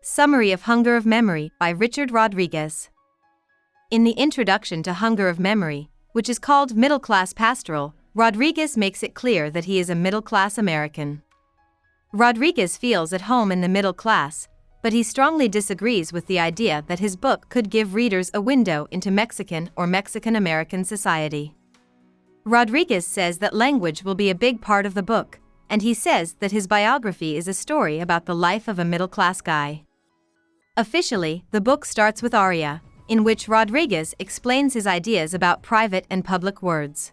Summary of Hunger of Memory by Richard Rodriguez. In the introduction to Hunger of Memory, which is called Middle Class Pastoral, Rodriguez makes it clear that he is a middle-class American. Rodriguez feels at home in the middle class, but he strongly disagrees with the idea that his book could give readers a window into Mexican or Mexican-American society. Rodriguez says that language will be a big part of the book, and he says that his biography is a story about the life of a middle-class guy. Officially, the book starts with aria, in which Rodriguez explains his ideas about private and public words.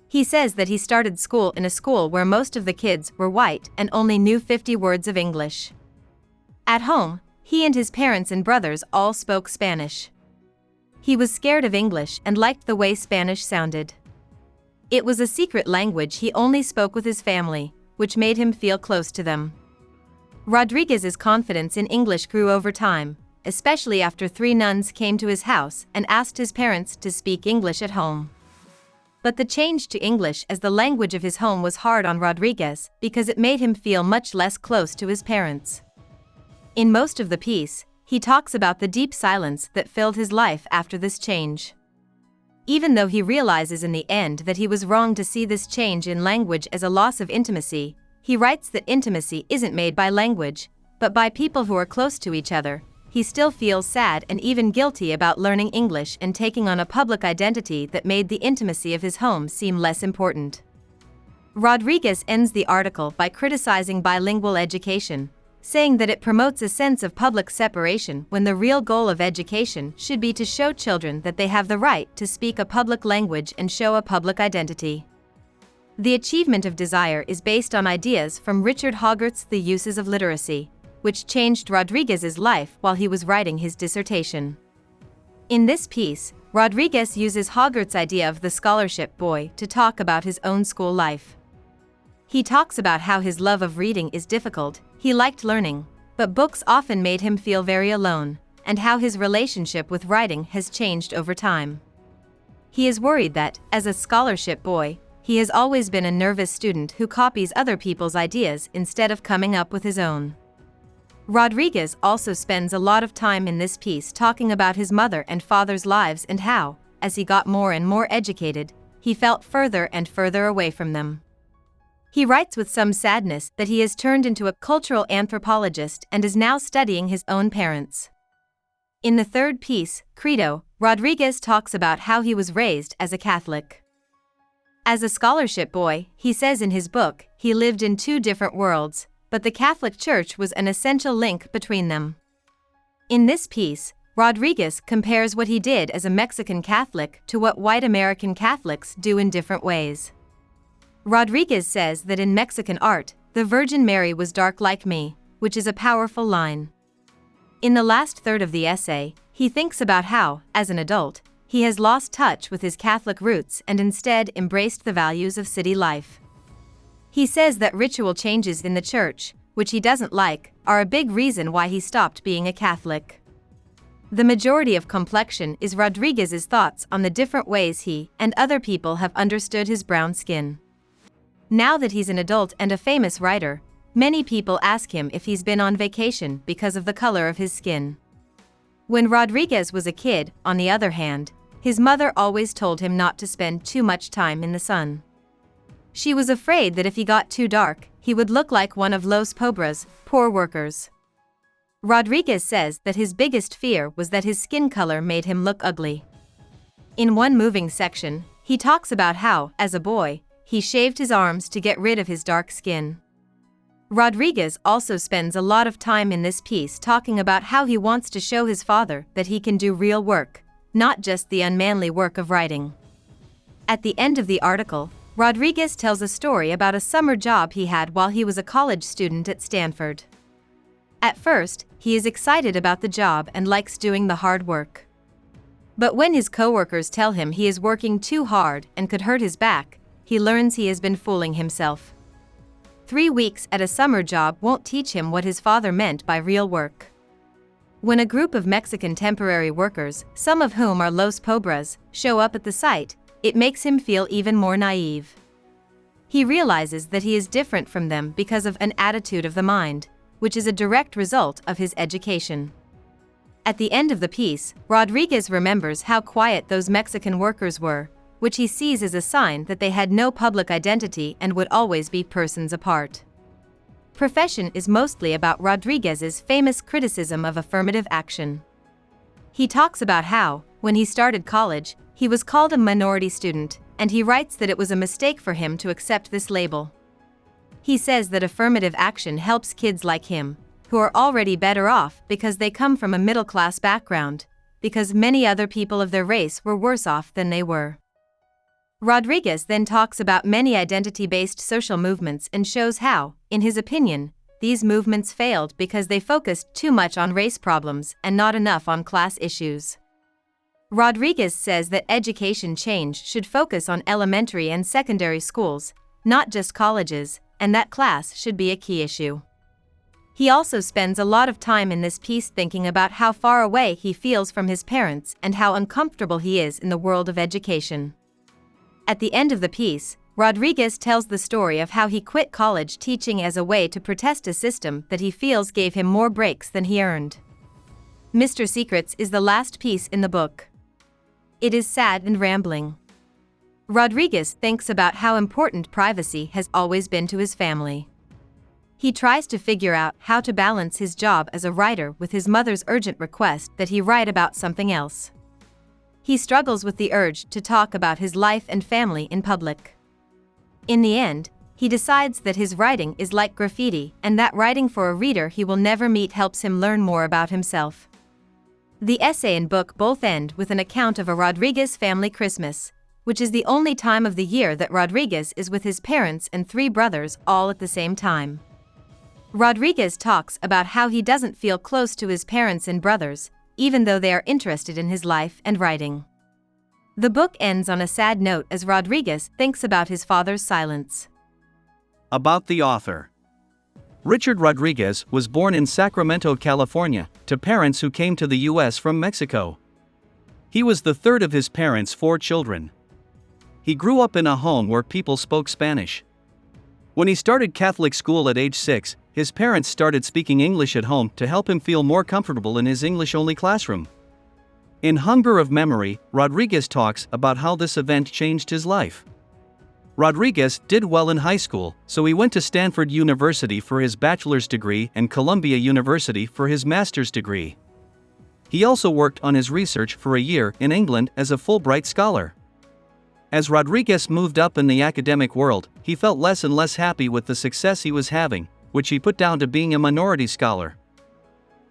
He says that he started school in a school where most of the kids were white and only knew 50 words of English. At home, he and his parents and brothers all spoke Spanish. He was scared of English and liked the way Spanish sounded. It was a secret language he only spoke with his family, which made him feel close to them. Rodriguez's confidence in English grew over time, especially after 3 nuns came to his house and asked his parents to speak English at home. But the change to English as the language of his home was hard on Rodriguez because it made him feel much less close to his parents. In most of the piece, he talks about the deep silence that filled his life after this change. Even though he realizes in the end that he was wrong to see this change in language as a loss of intimacy, he writes that intimacy isn't made by language, but by people who are close to each other. He still feels sad and even guilty about learning English and taking on a public identity that made the intimacy of his home seem less important. Rodriguez ends the article by criticizing bilingual education, saying that it promotes a sense of public separation when the real goal of education should be to show children that they have the right to speak a public language and show a public identity. The achievement of desire is based on ideas from Richard Hogarth's The Uses of Literacy, which changed Rodriguez's life while he was writing his dissertation. In this piece, Rodriguez uses Hogarth's idea of the scholarship boy to talk about his own school life. He talks about how his love of reading is difficult. He liked learning, but books often made him feel very alone, and how his relationship with writing has changed over time. He is worried that, as a scholarship boy, he has always been a nervous student who copies other people's ideas instead of coming up with his own. Rodriguez also spends a lot of time in this piece talking about his mother and father's lives and how, as he got more and more educated, he felt further and further away from them. He writes with some sadness that he has turned into a cultural anthropologist and is now studying his own parents. In the third piece, Credo, Rodriguez talks about how he was raised as a Catholic. As a scholarship boy, he says in his book, he lived in 2 different worlds, but the Catholic Church was an essential link between them. In this piece, Rodriguez compares what he did as a Mexican Catholic to what white American Catholics do in different ways. Rodriguez says that in Mexican art, the Virgin Mary was dark like me, which is a powerful line. In the last third of the essay, he thinks about how, as an adult, he has lost touch with his Catholic roots and instead embraced the values of city life. He says that ritual changes in the church, which he doesn't like, are a big reason why he stopped being a Catholic. The majority of Complexion is Rodriguez's thoughts on the different ways he and other people have understood his brown skin. Now that he's an adult and a famous writer, many people ask him if he's been on vacation because of the color of his skin. When Rodriguez was a kid, on the other hand, his mother always told him not to spend too much time in the sun. She was afraid that if he got too dark, he would look like one of los pobres, poor workers. Rodriguez says that his biggest fear was that his skin color made him look ugly. In one moving section, he talks about how, as a boy, he shaved his arms to get rid of his dark skin. Rodriguez also spends a lot of time in this piece talking about how he wants to show his father that he can do real work, not just the unmanly work of writing. At the end of the article, Rodriguez tells a story about a summer job he had while he was a college student at Stanford. At first, he is excited about the job and likes doing the hard work. But when his coworkers tell him he is working too hard and could hurt his back, he learns he has been fooling himself. 3 weeks at a summer job won't teach him what his father meant by real work. When a group of Mexican temporary workers, some of whom are los pobres, show up at the site, it makes him feel even more naive. He realizes that he is different from them because of an attitude of the mind, which is a direct result of his education. At the end of the piece, Rodriguez remembers how quiet those Mexican workers were, which he sees as a sign that they had no public identity and would always be persons apart. Profession is mostly about Rodriguez's famous criticism of affirmative action. He talks about how, when he started college, he was called a minority student, and he writes that it was a mistake for him to accept this label. He says that affirmative action helps kids like him, who are already better off because they come from a middle-class background, because many other people of their race were worse off than they were. Rodriguez then talks about many identity-based social movements and shows how, in his opinion, these movements failed because they focused too much on race problems and not enough on class issues. Rodriguez says that education change should focus on elementary and secondary schools, not just colleges, and that class should be a key issue. He also spends a lot of time in this piece thinking about how far away he feels from his parents and how uncomfortable he is in the world of education. At the end of the piece, Rodriguez tells the story of how he quit college teaching as a way to protest a system that he feels gave him more breaks than he earned. Mr. Secrets is the last piece in the book. It is sad and rambling. Rodriguez thinks about how important privacy has always been to his family. He tries to figure out how to balance his job as a writer with his mother's urgent request that he write about something else. He struggles with the urge to talk about his life and family in public. In the end, he decides that his writing is like graffiti and that writing for a reader he will never meet helps him learn more about himself. The essay and book both end with an account of a Rodriguez family Christmas, which is the only time of the year that Rodriguez is with his parents and 3 brothers all at the same time. Rodriguez talks about how he doesn't feel close to his parents and brothers, even though they are interested in his life and writing. The book ends on a sad note as Rodriguez thinks about his father's silence. About the author. Richard Rodriguez was born in Sacramento, California, to parents who came to the U.S. from Mexico. He was the third of his parents' 4 children. He grew up in a home where people spoke Spanish. When he started Catholic school at age 6, his parents started speaking English at home to help him feel more comfortable in his English-only classroom. In Hunger of Memory, Rodriguez talks about how this event changed his life. Rodriguez did well in high school, so he went to Stanford University for his bachelor's degree and Columbia University for his master's degree. He also worked on his research for a year in England as a Fulbright scholar. As Rodriguez moved up in the academic world, he felt less and less happy with the success he was having, which he put down to being a minority scholar.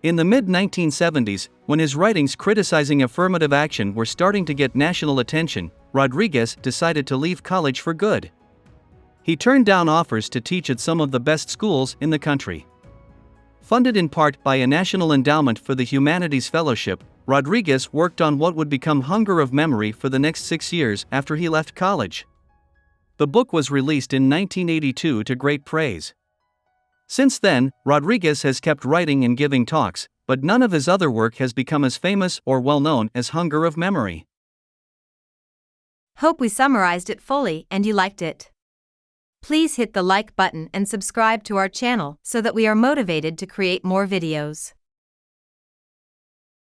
In the mid-1970s, when his writings criticizing affirmative action were starting to get national attention, Rodriguez decided to leave college for good. He turned down offers to teach at some of the best schools in the country. Funded in part by a National Endowment for the Humanities Fellowship, Rodriguez worked on what would become Hunger of Memory for the next 6 years after he left college. The book was released in 1982 to great praise. Since then, Rodriguez has kept writing and giving talks, but none of his other work has become as famous or well-known as Hunger of Memory. Hope we summarized it fully and you liked it. Please hit the like button and subscribe to our channel so that we are motivated to create more videos.